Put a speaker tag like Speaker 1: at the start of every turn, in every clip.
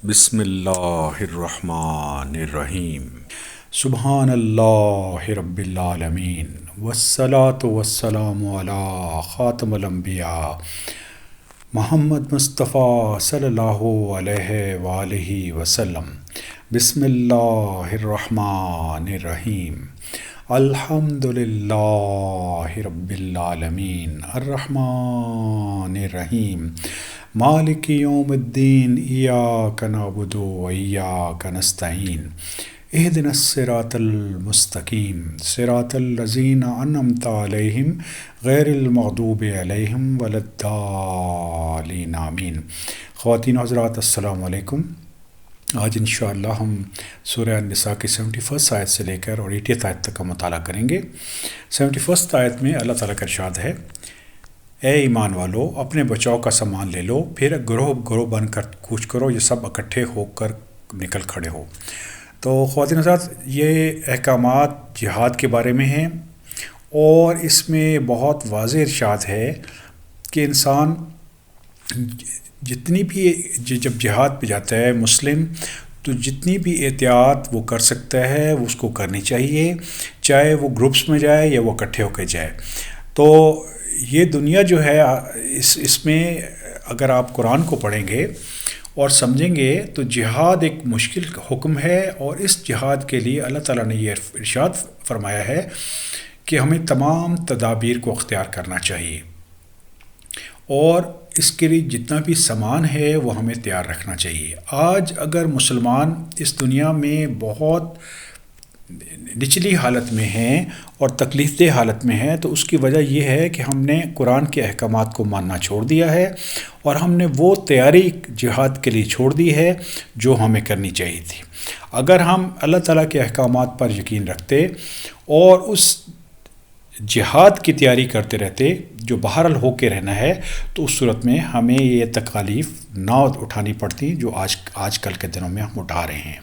Speaker 1: بسم اللہ الرحمن الرحیم۔ سبحان اللہ رب العالمین والصلاة والسلام علی خاتم الانبیاء محمد مصطفیٰ صلی اللہ علیہ وآلہ وسلم۔ بسم اللہ الرحمن الرحیم۔ الحمد للہ رب العالمین الرحمن الرحیم مالک یوم الدین ایاک نعبد و ایاک نستعین اہدنا الصراط المستقیم صراط الذین انعمت علیہم غیر المغضوب علیہم ولا الضالین آمین۔ خواتین و حضرات السلام علیکم۔ آج انشاءاللہ ہم سورہ النساء کی 71 آیت سے لے کر اور 80 آیت تک کا مطالعہ کریں گے۔ 71 آیت میں اللہ تعالیٰ کا ارشاد ہے، اے ایمان والو اپنے بچاؤ کا سامان لے لو، پھر گروہ گروہ بن کر کوچ کرو، یہ سب اکٹھے ہو کر نکل کھڑے ہو۔ تو خواتین حضرات، یہ احکامات جہاد کے بارے میں ہیں اور اس میں بہت واضح ارشاد ہے کہ انسان جتنی بھی جب جہاد پہ جاتا ہے مسلم، تو جتنی بھی احتیاط وہ کر سکتا ہے وہ اس کو کرنی چاہیے، چاہے وہ گروپس میں جائے یا وہ اکٹھے ہو کے جائے۔ تو یہ دنیا جو ہے اس میں اگر آپ قرآن کو پڑھیں گے اور سمجھیں گے تو جہاد ایک مشکل حکم ہے، اور اس جہاد کے لیے اللہ تعالیٰ نے یہ ارشاد فرمایا ہے کہ ہمیں تمام تدابیر کو اختیار کرنا چاہیے، اور اس کے لیے جتنا بھی سامان ہے وہ ہمیں تیار رکھنا چاہیے۔ آج اگر مسلمان اس دنیا میں بہت نچلی حالت میں ہیں اور تکلیف دہ حالت میں ہیں، تو اس کی وجہ یہ ہے کہ ہم نے قرآن کے احکامات کو ماننا چھوڑ دیا ہے، اور ہم نے وہ تیاری جہاد کے لیے چھوڑ دی ہے جو ہمیں کرنی چاہیے تھی۔ اگر ہم اللہ تعالیٰ کے احکامات پر یقین رکھتے اور اس جہاد کی تیاری کرتے رہتے جو بہرحال ہو کے رہنا ہے، تو اس صورت میں ہمیں یہ تکالیف نہ اٹھانی پڑتی جو آج کل کے دنوں میں ہم اٹھا رہے ہیں۔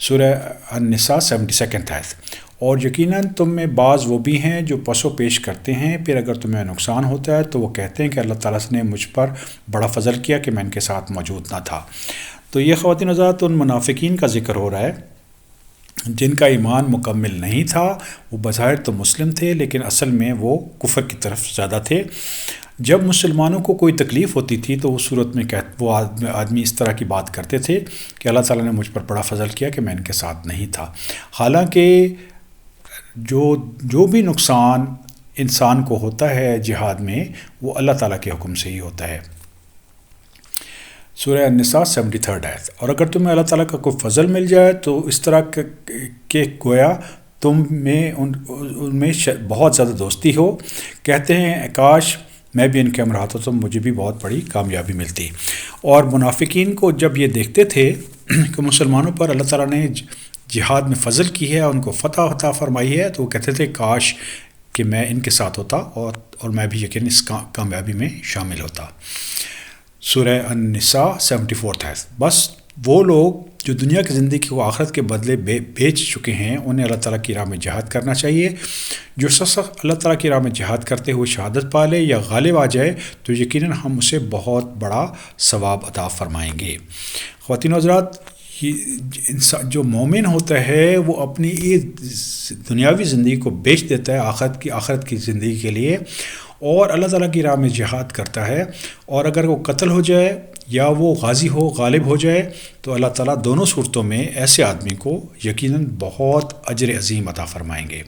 Speaker 1: سورہ النساء 72 آیت، اور یقیناً تم میں بعض وہ بھی ہیں جو پس و پیش کرتے ہیں، پھر اگر تمہیں نقصان ہوتا ہے تو وہ کہتے ہیں کہ اللہ تعالیٰ نے مجھ پر بڑا فضل کیا کہ میں ان کے ساتھ موجود نہ تھا۔ تو یہ خواتین حضرات ان منافقین کا ذکر ہو رہا ہے جن کا ایمان مکمل نہیں تھا۔ وہ بظاہر تو مسلم تھے لیکن اصل میں وہ کفر کی طرف زیادہ تھے۔ جب مسلمانوں کو کوئی تکلیف ہوتی تھی تو اس صورت میں وہ آدمی اس طرح کی بات کرتے تھے کہ اللہ تعالیٰ نے مجھ پر بڑا فضل کیا کہ میں ان کے ساتھ نہیں تھا، حالانکہ جو بھی نقصان انسان کو ہوتا ہے جہاد میں وہ اللہ تعالیٰ کے حکم سے ہی ہوتا ہے۔ سورہ النساء 73 آیت، اور اگر تمہیں اللہ تعالیٰ کا کوئی فضل مل جائے تو اس طرح کہ گویا تم میں ان میں بہت زیادہ دوستی ہو، کہتے ہیں کاش میں بھی ان کے ہمراہ ہوتا تو مجھے بھی بہت بڑی کامیابی ملتی۔ اور منافقین کو جب یہ دیکھتے تھے کہ مسلمانوں پر اللہ تعالیٰ نے جہاد میں فضل کی ہے، ان کو فتح عطا فرمائی ہے، تو وہ کہتے تھے کاش کہ میں ان کے ساتھ ہوتا اور میں بھی یقین اس کامیابی میں شامل ہوتا۔ سورہ النساء 74 ہے، بس وہ لوگ جو دنیا کی زندگی کو آخرت کے بدلے بیچ چکے ہیں انہیں اللہ تعالیٰ کی راہ میں جہاد کرنا چاہیے۔ جو شخص اللہ تعالیٰ کی راہ میں جہاد کرتے ہوئے شہادت پا لے یا غالب آ جائے تو یقیناً ہم اسے بہت بڑا ثواب عطا فرمائیں گے۔ خواتین و حضرات، انسان جو مومن ہوتا ہے وہ اپنی دنیاوی زندگی کو بیچ دیتا ہے آخرت کی زندگی کے لیے، اور اللہ تعالیٰ کی راہ میں جہاد کرتا ہے، اور اگر وہ قتل ہو جائے یا وہ غازی ہو غالب ہو جائے تو اللہ تعالیٰ دونوں صورتوں میں ایسے آدمی کو یقیناً بہت اجر عظیم عطا فرمائیں گے۔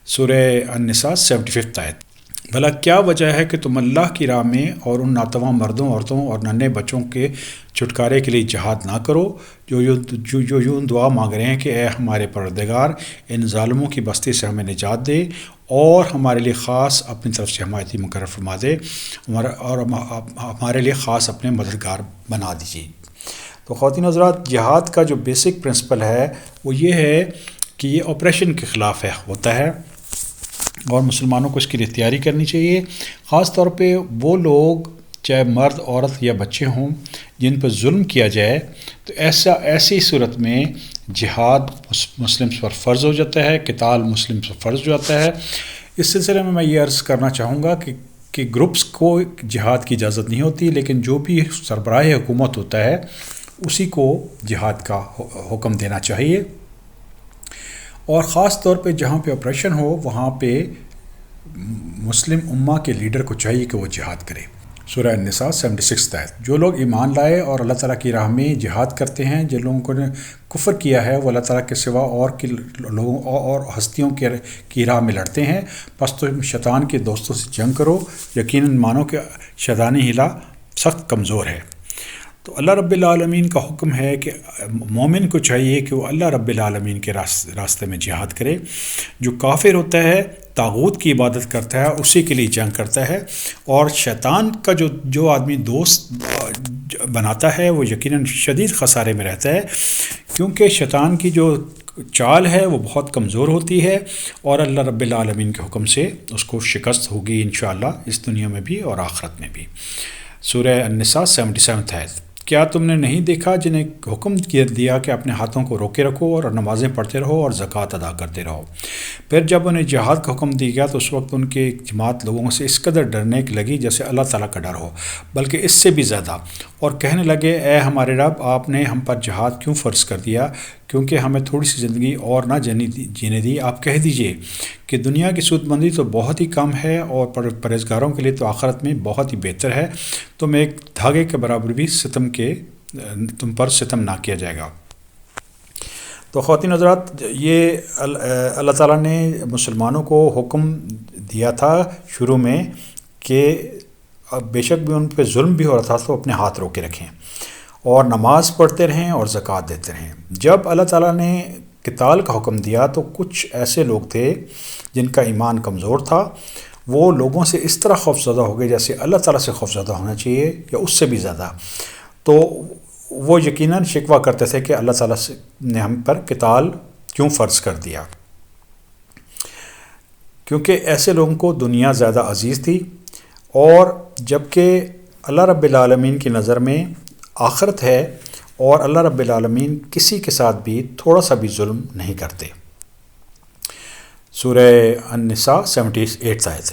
Speaker 1: سورہ النساء 75 آیت، بھلا کیا وجہ ہے کہ تم اللہ کی راہ میں اور ان ناتواں مردوں عورتوں اور ننھے بچوں کے چھٹکارے کے لیے جہاد نہ کرو جو یوں دعا مانگ رہے ہیں کہ اے ہمارے پروردگار ان ظالموں کی بستی سے ہمیں نجات دے اور ہمارے لیے خاص اپنی طرف سے حمایتی مقرر فرما دے، اور ہمارے لیے خاص اپنے مددگار بنا دیجیے۔ تو خواتین حضرات، جہاد کا جو بیسک پرنسپل ہے وہ یہ ہے کہ یہ آپریشن کے خلاف ہوتا ہے، اور مسلمانوں کو اس کے لیے تیاری کرنی چاہیے۔ خاص طور پہ وہ لوگ چاہے مرد عورت یا بچے ہوں جن پر ظلم کیا جائے، تو ایسی صورت میں جہاد مسلم پر فرض ہو جاتا ہے، قتال مسلم پر فرض ہو جاتا ہے۔ اس سلسلے میں یہ عرض کرنا چاہوں گا کہ گروپس کو جہاد کی اجازت نہیں ہوتی، لیکن جو بھی سربراہ حکومت ہوتا ہے اسی کو جہاد کا حکم دینا چاہیے، اور خاص طور پہ جہاں پہ آپریشن ہو وہاں پہ مسلم امہ کے لیڈر کو چاہیے کہ وہ جہاد کرے۔ سورہ النساء 76 تحت جو لوگ ایمان لائے اور اللہ تعالیٰ کی راہ میں جہاد کرتے ہیں، جن لوگوں نے کفر کیا ہے وہ اللہ تعالیٰ کے سوا اور لوگوں اور ہستیوں کی راہ میں لڑتے ہیں، پس تم شیطان کے دوستوں سے جنگ کرو، یقیناً مانو کہ شیطانی حیلہ سخت کمزور ہے۔ تو اللہ رب العالمین کا حکم ہے کہ مومن کو چاہیے کہ وہ اللہ رب العالمین کے راستے میں جہاد کرے۔ جو کافر ہوتا ہے، طاغوت کی عبادت کرتا ہے، اسی کے لیے جنگ کرتا ہے، اور شیطان کا جو آدمی دوست بناتا ہے وہ یقیناً شدید خسارے میں رہتا ہے، کیونکہ شیطان کی جو چال ہے وہ بہت کمزور ہوتی ہے، اور اللہ رب العالمین کے حکم سے اس کو شکست ہوگی انشاءاللہ اس دنیا میں بھی اور آخرت میں بھی۔ سورہ النساء 77 ہے۔ کیا تم نے نہیں دیکھا جنہیں حکم دیا کہ اپنے ہاتھوں کو روکے رکھو اور نمازیں پڑھتے رہو اور زکوٰۃ ادا کرتے رہو؟ پھر جب انہیں جہاد کا حکم دیا گیا تو اس وقت ان کی جماعت لوگوں سے اس قدر ڈرنے لگی جیسے اللہ تعالیٰ کا ڈر ہو، بلکہ اس سے بھی زیادہ، اور کہنے لگے اے ہمارے رب، آپ نے ہم پر جہاد کیوں فرض کر دیا؟ کیونکہ ہمیں تھوڑی سی زندگی اور نہ جینے دی۔ آپ کہہ دیجئے کہ دنیا کی سود مندی تو بہت ہی کم ہے اور پرہیزگاروں کے لیے تو آخرت میں بہت ہی بہتر ہے، تم ایک دھاگے کے برابر بھی تم پر ستم نہ کیا جائے گا۔ تو خواتین حضرات، یہ اللہ تعالیٰ نے مسلمانوں کو حکم دیا تھا شروع میں کہ بے شک بھی ان پہ ظلم بھی ہو رہا تھا تو اپنے ہاتھ روکے رکھیں اور نماز پڑھتے رہیں اور زکوٰۃ دیتے رہیں۔ جب اللہ تعالیٰ نے قتال کا حکم دیا تو کچھ ایسے لوگ تھے جن کا ایمان کمزور تھا، وہ لوگوں سے اس طرح خوفزدہ ہو گئے جیسے اللہ تعالیٰ سے خوفزدہ ہونا چاہیے یا اس سے بھی زیادہ، تو وہ یقیناً شکوہ کرتے تھے کہ اللہ تعالیٰ نے ہم پر قتال کیوں فرض کر دیا، کیونکہ ایسے لوگوں کو دنیا زیادہ عزیز تھی، اور جبکہ اللہ رب العالمین کی نظر میں آخرت ہے، اور اللہ رب العالمین کسی کے ساتھ بھی تھوڑا سا بھی ظلم نہیں کرتے۔ سورہ النساء 78 آیت۔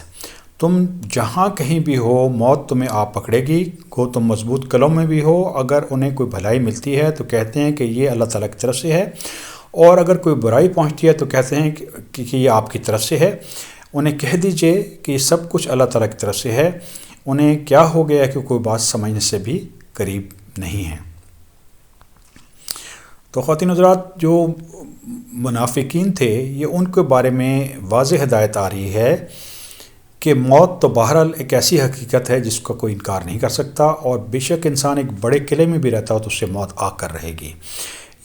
Speaker 1: تم جہاں کہیں بھی ہو موت تمہیں آ پکڑے گی، کو تم مضبوط قلعوں میں بھی ہو، اگر انہیں کوئی بھلائی ملتی ہے تو کہتے ہیں کہ یہ اللہ تعالیٰ کی طرف سے ہے، اور اگر کوئی برائی پہنچتی ہے تو کہتے ہیں کہ یہ آپ کی طرف سے ہے۔ انہیں کہہ دیجئے کہ یہ سب کچھ اللہ تعالیٰ کی طرف سے ہے، انہیں کیا ہو گیا کہ کوئی بات سمجھنے سے بھی قریب نہیں ہے۔ تو خواتین حضرات، جو منافقین تھے یہ ان کے بارے میں واضح ہدایت آ رہی ہے کہ موت تو بہرحال ایک ایسی حقیقت ہے جس کا کوئی انکار نہیں کر سکتا، اور بے شک انسان ایک بڑے قلعے میں بھی رہتا ہو تو اس سے موت آ کر رہے گی۔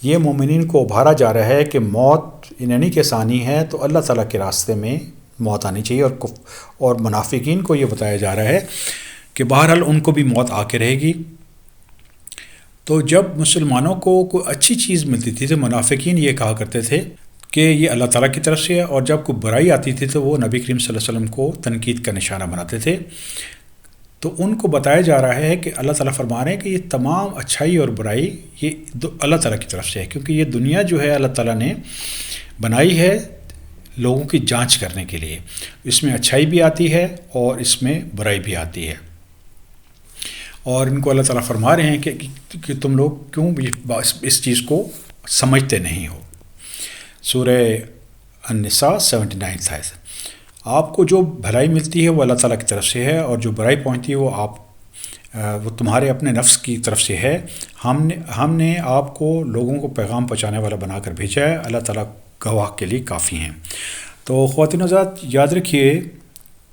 Speaker 1: یہ مومنین کو ابھارا جا رہا ہے کہ موت انہیں کے ثانی ہے تو اللہ تعالیٰ کے راستے میں موت آنی چاہیے، اور منافقین کو یہ بتایا جا رہا ہے کہ بہرحال ان کو بھی موت آ کے رہے گی۔ تو جب مسلمانوں کو کوئی اچھی چیز ملتی تھی تو منافقین یہ کہا کرتے تھے کہ یہ اللہ تعالیٰ کی طرف سے ہے، اور جب کوئی برائی آتی تھی تو وہ نبی کریم صلی اللہ علیہ وسلم کو تنقید کا نشانہ بناتے تھے۔ تو ان کو بتایا جا رہا ہے کہ اللہ تعالیٰ فرما رہے ہیں کہ یہ تمام اچھائی اور برائی یہ اللہ تعالیٰ کی طرف سے ہے، کیونکہ یہ دنیا جو ہے اللہ تعالیٰ نے بنائی ہے لوگوں کی جانچ کرنے کے لیے، اس میں اچھائی بھی آتی ہے اور اس میں برائی بھی آتی ہے، اور ان کو اللہ تعالیٰ فرما رہے ہیں کہ تم لوگ کیوں اس چیز کو سمجھتے نہیں ہو۔ سورہ النساء 79 ہے۔ آپ کو جو بھلائی ملتی ہے وہ اللہ تعالیٰ کی طرف سے ہے، اور جو برائی پہنچتی ہے وہ تمہارے اپنے نفس کی طرف سے ہے۔ ہم نے آپ کو لوگوں کو پیغام پہنچانے والا بنا کر بھیجا ہے، اللہ تعالیٰ گواہ کے لیے کافی ہیں۔ تو خواتین حضرات، یاد رکھیے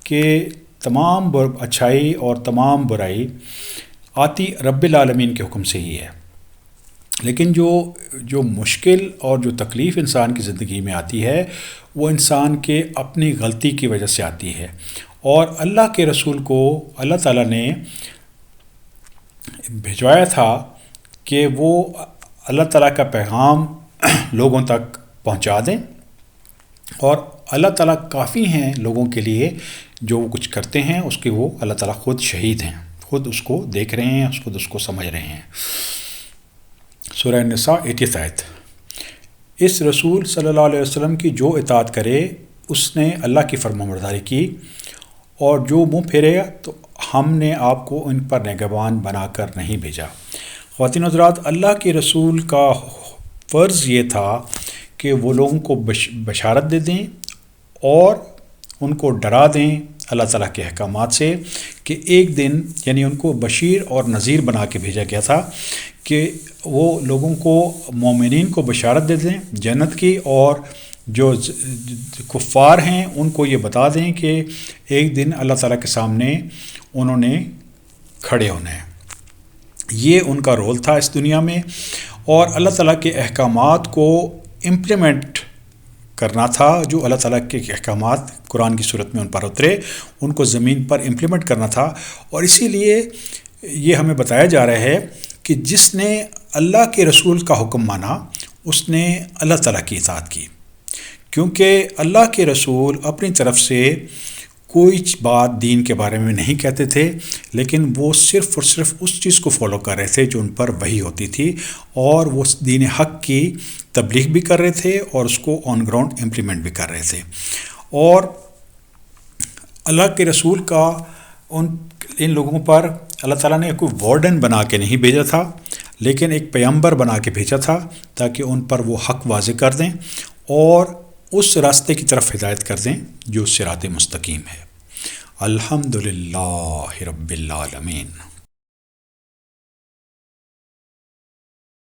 Speaker 1: کہ تمام اچھائی اور تمام برائی آتی رب العالمین کے حکم سے ہی ہے، لیکن جو مشکل اور جو تکلیف انسان کی زندگی میں آتی ہے وہ انسان کے اپنی غلطی کی وجہ سے آتی ہے، اور اللہ کے رسول کو اللہ تعالیٰ نے بھیجوایا تھا کہ وہ اللہ تعالیٰ کا پیغام لوگوں تک پہنچا دیں، اور اللہ تعالیٰ کافی ہیں لوگوں کے لیے، جو وہ کچھ کرتے ہیں اس کے وہ اللہ تعالیٰ خود شہید ہیں، خود اس کو دیکھ رہے ہیں، خود اس کو سمجھ رہے ہیں۔ سورہ النساء 80 آیت۔ اس رسول صلی اللہ علیہ وسلم کی جو اطاعت کرے اس نے اللہ کی فرمانبرداری کی، اور جو منہ پھیرے تو ہم نے آپ کو ان پر نگہبان بنا کر نہیں بھیجا۔ خواتین حضرات، اللہ کے رسول کا فرض یہ تھا کہ وہ لوگوں کو بشارت دے دیں اور ان کو ڈرا دیں اللہ تعالیٰ کے احکامات سے، کہ ایک دن، یعنی ان کو بشیر اور نذیر بنا کے بھیجا گیا تھا کہ وہ لوگوں کو، مومنین کو بشارت دے دیں جنت کی، اور جو کفار ہیں ان کو یہ بتا دیں کہ ایک دن اللہ تعالیٰ کے سامنے انہوں نے کھڑے ہونا ہے۔ یہ ان کا رول تھا اس دنیا میں، اور اللہ تعالیٰ کے احکامات کو امپلیمنٹ کرنا تھا۔ جو اللہ تعالیٰ کے احکامات قرآن کی صورت میں ان پر اترے، ان کو زمین پر امپلیمنٹ کرنا تھا۔ اور اسی لیے یہ ہمیں بتایا جا رہا ہے کہ جس نے اللہ کے رسول کا حکم مانا اس نے اللہ تعالیٰ کی اطاعت کی، کیونکہ اللہ کے رسول اپنی طرف سے کوئی بات دین کے بارے میں نہیں کہتے تھے، لیکن وہ صرف اور صرف اس چیز کو فالو کر رہے تھے جو ان پر وحی ہوتی تھی، اور وہ دین حق کی تبلیغ بھی کر رہے تھے اور اس کو آن گراؤنڈ امپلیمنٹ بھی کر رہے تھے۔ اور اللہ کے رسول کا ان لوگوں پر اللہ تعالیٰ نے کوئی وارڈن بنا کے نہیں بھیجا تھا، لیکن ایک پیغمبر بنا کے بھیجا تھا تاکہ ان پر وہ حق واضح کر دیں اور اس راستے کی طرف ہدایت کر دیں جو صراط مستقیم ہے۔ الحمدللہ رب العالمین۔